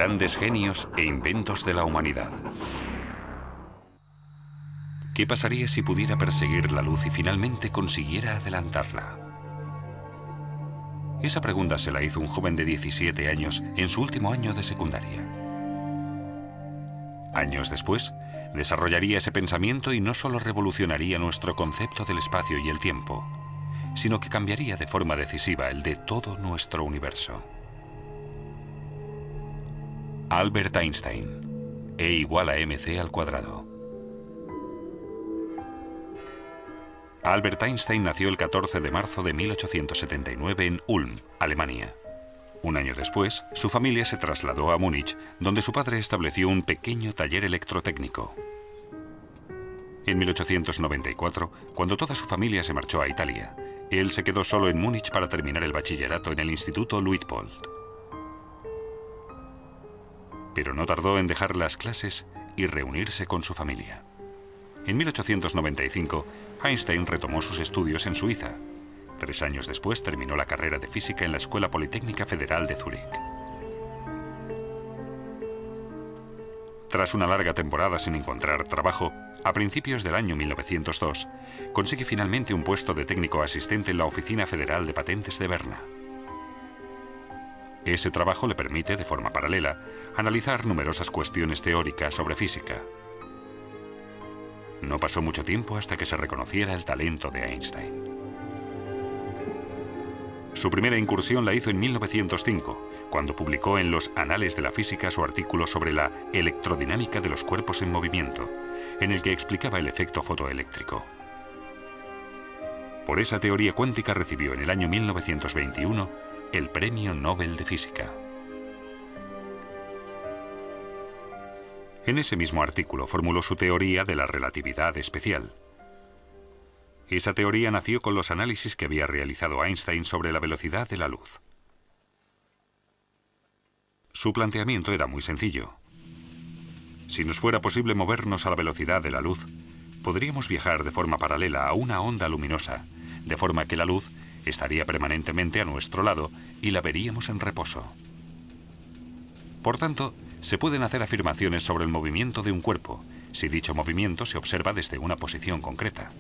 Grandes genios e inventos de la humanidad. ¿Qué pasaría si pudiera perseguir la luz y finalmente consiguiera adelantarla? Esa pregunta se la hizo un joven de 17 años en su último año de secundaria. Años después, desarrollaría ese pensamiento y no solo revolucionaría nuestro concepto del espacio y el tiempo, sino que cambiaría de forma decisiva el de todo nuestro universo. Albert Einstein. E igual a mc al cuadrado. Albert Einstein nació el 14 de marzo de 1879 en Ulm, Alemania. Un año después, su familia se trasladó a Múnich, donde su padre estableció un pequeño taller electrotécnico. En 1894, cuando toda su familia se marchó a Italia, él se quedó solo en Múnich para terminar el bachillerato en el Instituto Luitpold. Pero no tardó en dejar las clases y reunirse con su familia. En 1895, Einstein retomó sus estudios en Suiza. 3 años después terminó la carrera de física en la Escuela Politécnica Federal de Zúrich. Tras una larga temporada sin encontrar trabajo, a principios del año 1902, consigue finalmente un puesto de técnico asistente en la Oficina Federal de Patentes de Berna. Ese trabajo le permite, de forma paralela, analizar numerosas cuestiones teóricas sobre física. No pasó mucho tiempo hasta que se reconociera el talento de Einstein. Su primera incursión la hizo en 1905, cuando publicó en los Anales de la Física su artículo sobre la electrodinámica de los cuerpos en movimiento, en el que explicaba el efecto fotoeléctrico. Por esa teoría cuántica recibió en el año 1921 el Premio Nobel de Física. En ese mismo artículo formuló su teoría de la relatividad especial. Esa teoría nació con los análisis que había realizado Einstein sobre la velocidad de la luz. Su planteamiento era muy sencillo. Si nos fuera posible movernos a la velocidad de la luz, podríamos viajar de forma paralela a una onda luminosa, de forma que la luz estaría permanentemente a nuestro lado y la veríamos en reposo. Por tanto, se pueden hacer afirmaciones sobre el movimiento de un cuerpo, si dicho movimiento se observa desde una posición concreta.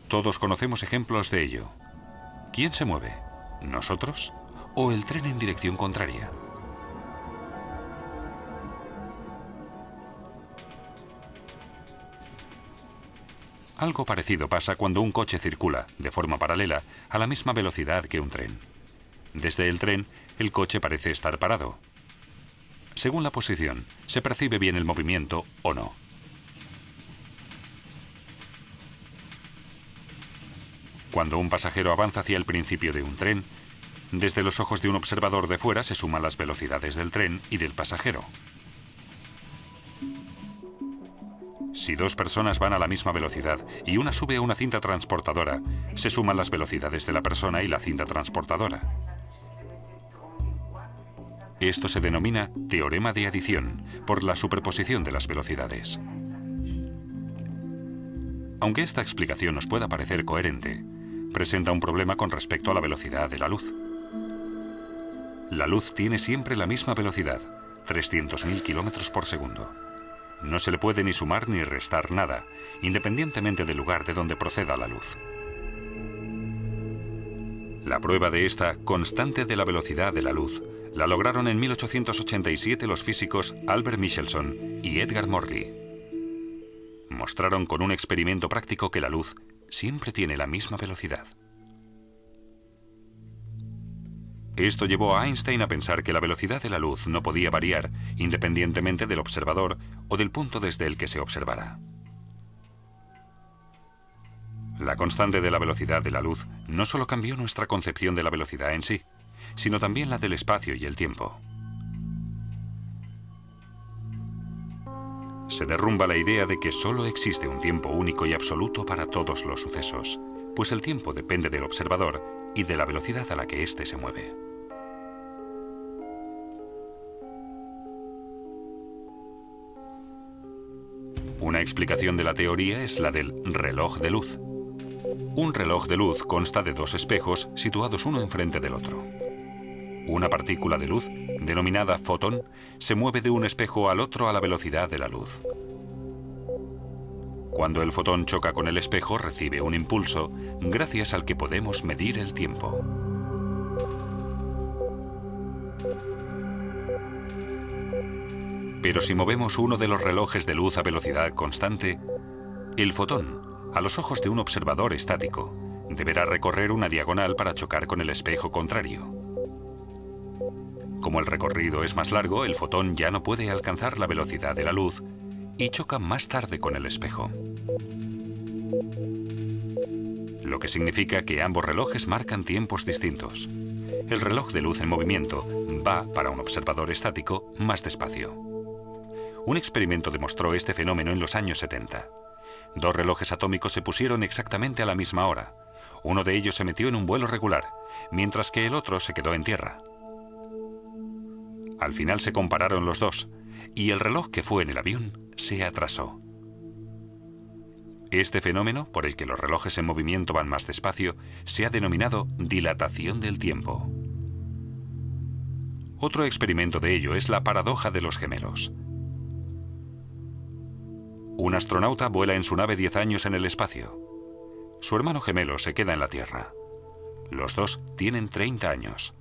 Todos conocemos ejemplos de ello. ¿Quién se mueve? ¿Nosotros? ¿O el tren en dirección contraria? Algo parecido pasa cuando un coche circula, de forma paralela, a la misma velocidad que un tren. Desde el tren, el coche parece estar parado. Según la posición, se percibe bien el movimiento o no. Cuando un pasajero avanza hacia el principio de un tren, desde los ojos de un observador de fuera se suman las velocidades del tren y del pasajero. Si 2 personas van a la misma velocidad y una sube a una cinta transportadora, se suman las velocidades de la persona y la cinta transportadora. Esto se denomina teorema de adición, por la superposición de las velocidades. Aunque esta explicación nos pueda parecer coherente, presenta un problema con respecto a la velocidad de la luz. La luz tiene siempre la misma velocidad, 300.000 kilómetros por segundo. No se le puede ni sumar ni restar nada, independientemente del lugar de donde proceda la luz. La prueba de esta constante de la velocidad de la luz la lograron en 1887 los físicos Albert Michelson y Edgar Morley. Mostraron con un experimento práctico que la luz siempre tiene la misma velocidad. Esto llevó a Einstein a pensar que la velocidad de la luz no podía variar independientemente del observador o del punto desde el que se observara. La constante de la velocidad de la luz no solo cambió nuestra concepción de la velocidad en sí, sino también la del espacio y el tiempo. Se derrumba la idea de que solo existe un tiempo único y absoluto para todos los sucesos, pues el tiempo depende del observador y de la velocidad a la que éste se mueve. Una explicación de la teoría es la del reloj de luz. Un reloj de luz consta de 2 espejos situados uno enfrente del otro. Una partícula de luz, denominada fotón, se mueve de un espejo al otro a la velocidad de la luz. Cuando el fotón choca con el espejo, recibe un impulso, gracias al que podemos medir el tiempo. Pero si movemos uno de los relojes de luz a velocidad constante, el fotón, a los ojos de un observador estático, deberá recorrer una diagonal para chocar con el espejo contrario. Como el recorrido es más largo, el fotón ya no puede alcanzar la velocidad de la luz y choca más tarde con el espejo. Lo que significa que ambos relojes marcan tiempos distintos. El reloj de luz en movimiento va, para un observador estático, más despacio. Un experimento demostró este fenómeno en los años 70. Dos relojes atómicos se pusieron exactamente a la misma hora. Uno de ellos se metió en un vuelo regular, mientras que el otro se quedó en tierra. Al final se compararon los dos, y el reloj que fue en el avión se atrasó. Este fenómeno, por el que los relojes en movimiento van más despacio, se ha denominado dilatación del tiempo. Otro experimento de ello es la paradoja de los gemelos. Un astronauta vuela en su nave 10 años en el espacio. Su hermano gemelo se queda en la Tierra. Los dos tienen 30 años.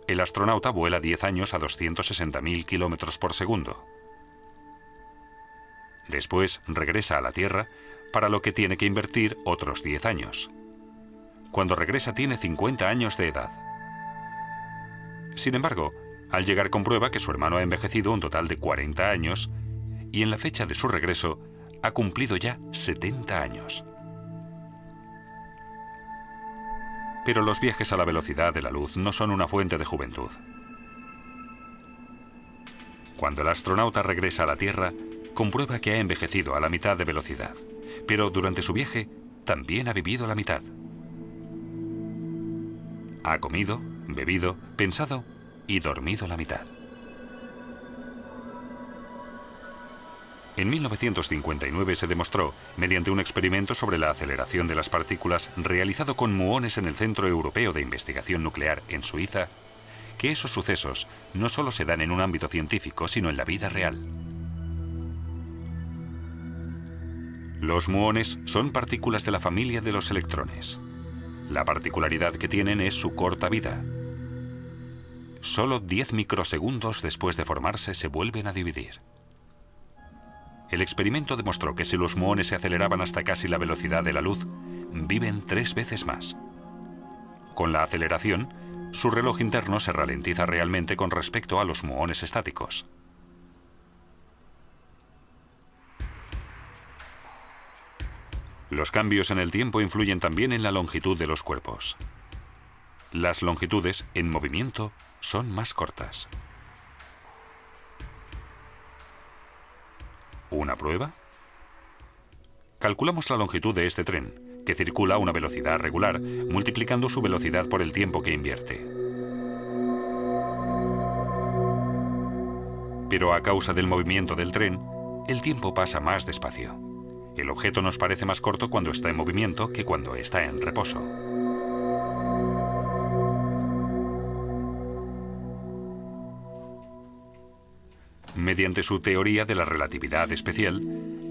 El astronauta vuela 10 años a 260.000 kilómetros por segundo. Después regresa a la Tierra, para lo que tiene que invertir otros 10 años. Cuando regresa tiene 50 años de edad. Sin embargo, al llegar comprueba que su hermano ha envejecido un total de 40 años y en la fecha de su regreso ha cumplido ya 70 años. Pero los viajes a la velocidad de la luz no son una fuente de juventud. Cuando el astronauta regresa a la Tierra, comprueba que ha envejecido a la mitad de velocidad, pero durante su viaje también ha vivido la mitad. Ha comido, bebido, pensado y dormido la mitad. En 1959 se demostró, mediante un experimento sobre la aceleración de las partículas realizado con muones en el Centro Europeo de Investigación Nuclear en Suiza, que esos sucesos no solo se dan en un ámbito científico, sino en la vida real. Los muones son partículas de la familia de los electrones. La particularidad que tienen es su corta vida. Solo 10 microsegundos después de formarse se vuelven a dividir. El experimento demostró que si los muones se aceleraban hasta casi la velocidad de la luz, viven 3 veces más. Con la aceleración, su reloj interno se ralentiza realmente con respecto a los muones estáticos. Los cambios en el tiempo influyen también en la longitud de los cuerpos. Las longitudes en movimiento son más cortas. ¿Una prueba? Calculamos la longitud de este tren, que circula a una velocidad regular, multiplicando su velocidad por el tiempo que invierte. Pero a causa del movimiento del tren, el tiempo pasa más despacio. El objeto nos parece más corto cuando está en movimiento que cuando está en reposo. Mediante su teoría de la relatividad especial,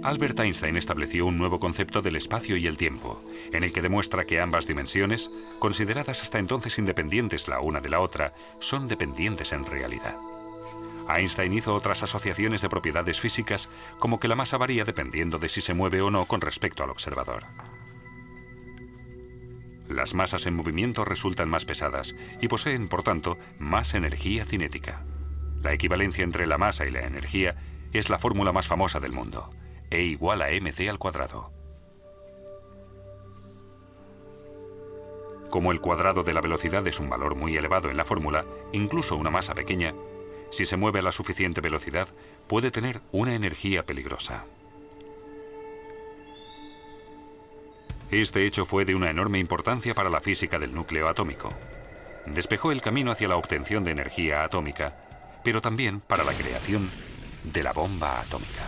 Albert Einstein estableció un nuevo concepto del espacio y el tiempo, en el que demuestra que ambas dimensiones, consideradas hasta entonces independientes la una de la otra, son dependientes en realidad. Einstein hizo otras asociaciones de propiedades físicas, como que la masa varía dependiendo de si se mueve o no con respecto al observador. Las masas en movimiento resultan más pesadas y poseen, por tanto, más energía cinética. La equivalencia entre la masa y la energía es la fórmula más famosa del mundo, E igual a mc². Como el cuadrado de la velocidad es un valor muy elevado en la fórmula, incluso una masa pequeña, si se mueve a la suficiente velocidad, puede tener una energía peligrosa. Este hecho fue de una enorme importancia para la física del núcleo atómico. Despejó el camino hacia la obtención de energía atómica, pero también para la creación de la bomba atómica.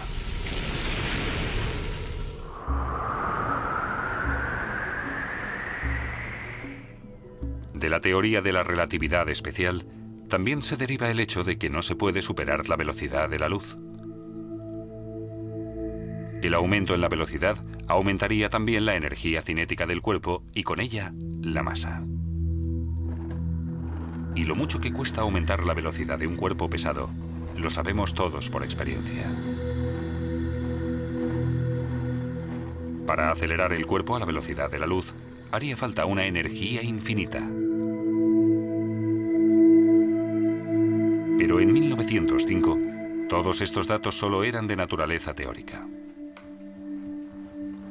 De la teoría de la relatividad especial también se deriva el hecho de que no se puede superar la velocidad de la luz. El aumento en la velocidad aumentaría también la energía cinética del cuerpo y con ella la masa. Y lo mucho que cuesta aumentar la velocidad de un cuerpo pesado, lo sabemos todos por experiencia. Para acelerar el cuerpo a la velocidad de la luz, haría falta una energía infinita. Pero en 1905, todos estos datos solo eran de naturaleza teórica.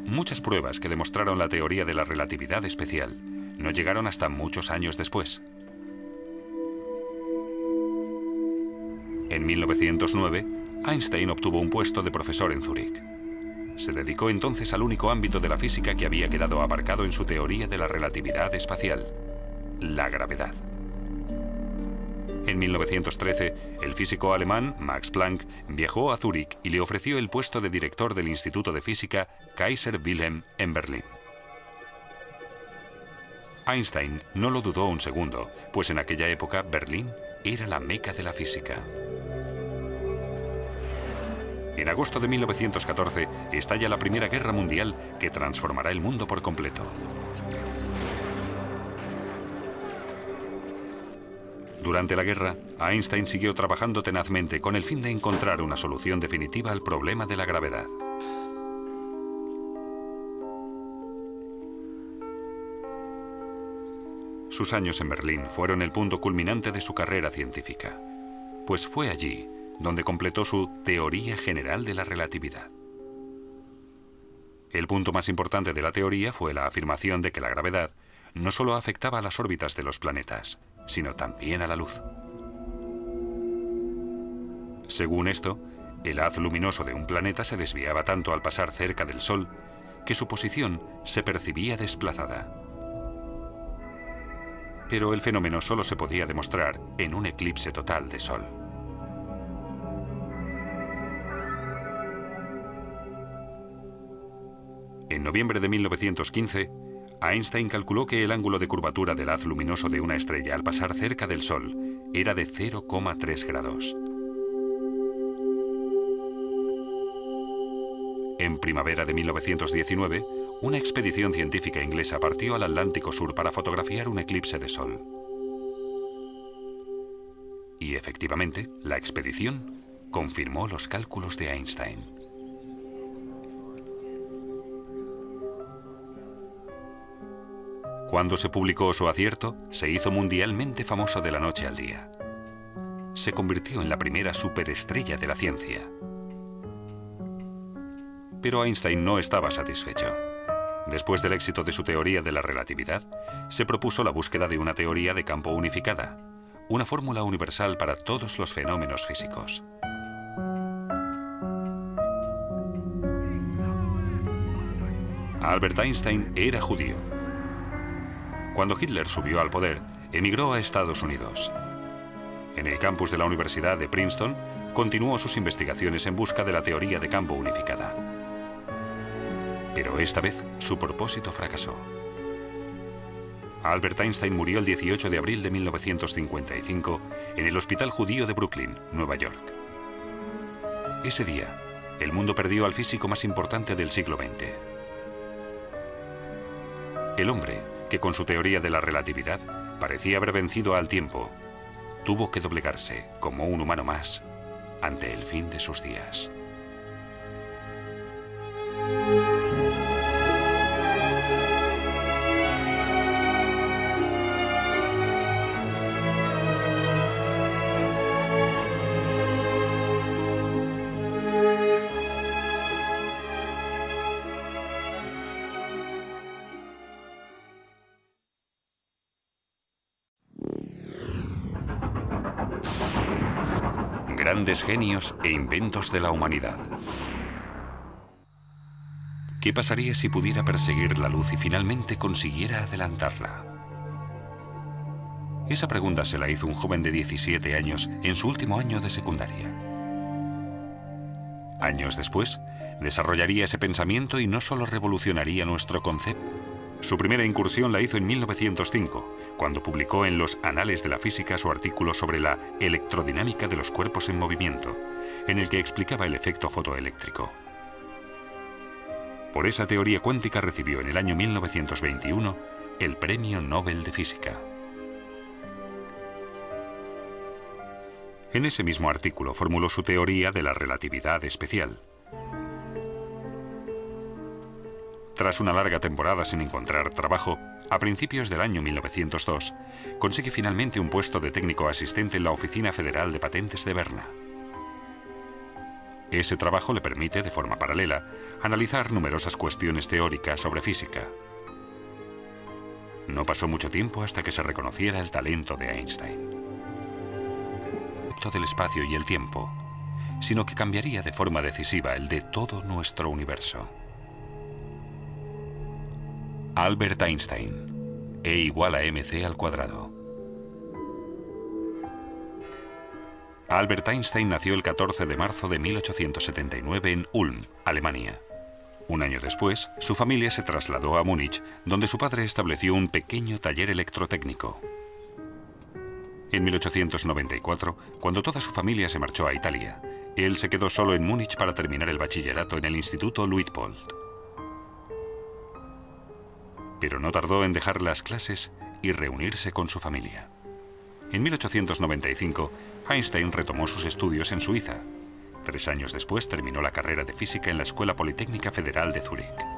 Muchas pruebas que demostraron la teoría de la relatividad especial no llegaron hasta muchos años después. En 1909, Einstein obtuvo un puesto de profesor en Zúrich. Se dedicó entonces al único ámbito de la física que había quedado aparcado en su teoría de la relatividad espacial, la gravedad. En 1913, el físico alemán Max Planck viajó a Zúrich y le ofreció el puesto de director del Instituto de Física Kaiser Wilhelm en Berlín. Einstein no lo dudó un segundo, pues en aquella época Berlín era la meca de la física. En agosto de 1914 estalla la Primera Guerra Mundial que transformará el mundo por completo. Durante la guerra, Einstein siguió trabajando tenazmente con el fin de encontrar una solución definitiva al problema de la gravedad. Sus años en Berlín fueron el punto culminante de su carrera científica, pues fue allí donde completó su teoría general de la relatividad. El punto más importante de la teoría fue la afirmación de que la gravedad no solo afectaba a las órbitas de los planetas, sino también a la luz. Según esto, el haz luminoso de un planeta se desviaba tanto al pasar cerca del Sol que su posición se percibía desplazada. Pero el fenómeno solo se podía demostrar en un eclipse total de Sol. En noviembre de 1915, Einstein calculó que el ángulo de curvatura del haz luminoso de una estrella al pasar cerca del Sol era de 0,3 grados. En primavera de 1919, una expedición científica inglesa partió al Atlántico Sur para fotografiar un eclipse de Sol. Y efectivamente, la expedición confirmó los cálculos de Einstein. Cuando se publicó su acierto, se hizo mundialmente famoso de la noche al día. Se convirtió en la primera superestrella de la ciencia. Pero Einstein no estaba satisfecho. Después del éxito de su teoría de la relatividad, se propuso la búsqueda de una teoría de campo unificada, una fórmula universal para todos los fenómenos físicos. Albert Einstein era judío. Cuando Hitler subió al poder, emigró a Estados Unidos. En el campus de la Universidad de Princeton, continuó sus investigaciones en busca de la teoría de campo unificada. Pero esta vez, su propósito fracasó. Albert Einstein murió el 18 de abril de 1955 en el Hospital Judío de Brooklyn, Nueva York. Ese día, el mundo perdió al físico más importante del siglo XX. El hombre, que con su teoría de la relatividad parecía haber vencido al tiempo, tuvo que doblegarse como un humano más ante el fin de sus días. Grandes genios e inventos de la humanidad. ¿Qué pasaría si pudiera perseguir la luz y finalmente consiguiera adelantarla? Esa pregunta se la hizo un joven de 17 años en su último año de secundaria. Años después, desarrollaría ese pensamiento y no solo revolucionaría nuestro concepto, Su primera incursión la hizo en 1905, cuando publicó en los Anales de la Física su artículo sobre la electrodinámica de los cuerpos en movimiento, en el que explicaba el efecto fotoeléctrico. Por esa teoría cuántica recibió en el año 1921 el Premio Nobel de Física. En ese mismo artículo formuló su teoría de la relatividad especial. Tras una larga temporada sin encontrar trabajo, a principios del año 1902, consigue finalmente un puesto de técnico asistente en la Oficina Federal de Patentes de Berna. Ese trabajo le permite, de forma paralela, analizar numerosas cuestiones teóricas sobre física. No pasó mucho tiempo hasta que se reconociera el talento de Einstein. No del espacio y el tiempo, sino que cambiaría de forma decisiva el de todo nuestro universo. Albert Einstein, E igual a mc al cuadrado. Albert Einstein nació el 14 de marzo de 1879 en Ulm, Alemania. Un año después, su familia se trasladó a Múnich, donde su padre estableció un pequeño taller electrotécnico. En 1894, cuando toda su familia se marchó a Italia, él se quedó solo en Múnich para terminar el bachillerato en el Instituto Luitpold. Pero no tardó en dejar las clases y reunirse con su familia. En 1895, Einstein retomó sus estudios en Suiza. 3 años después terminó la carrera de física en la Escuela Politécnica Federal de Zúrich.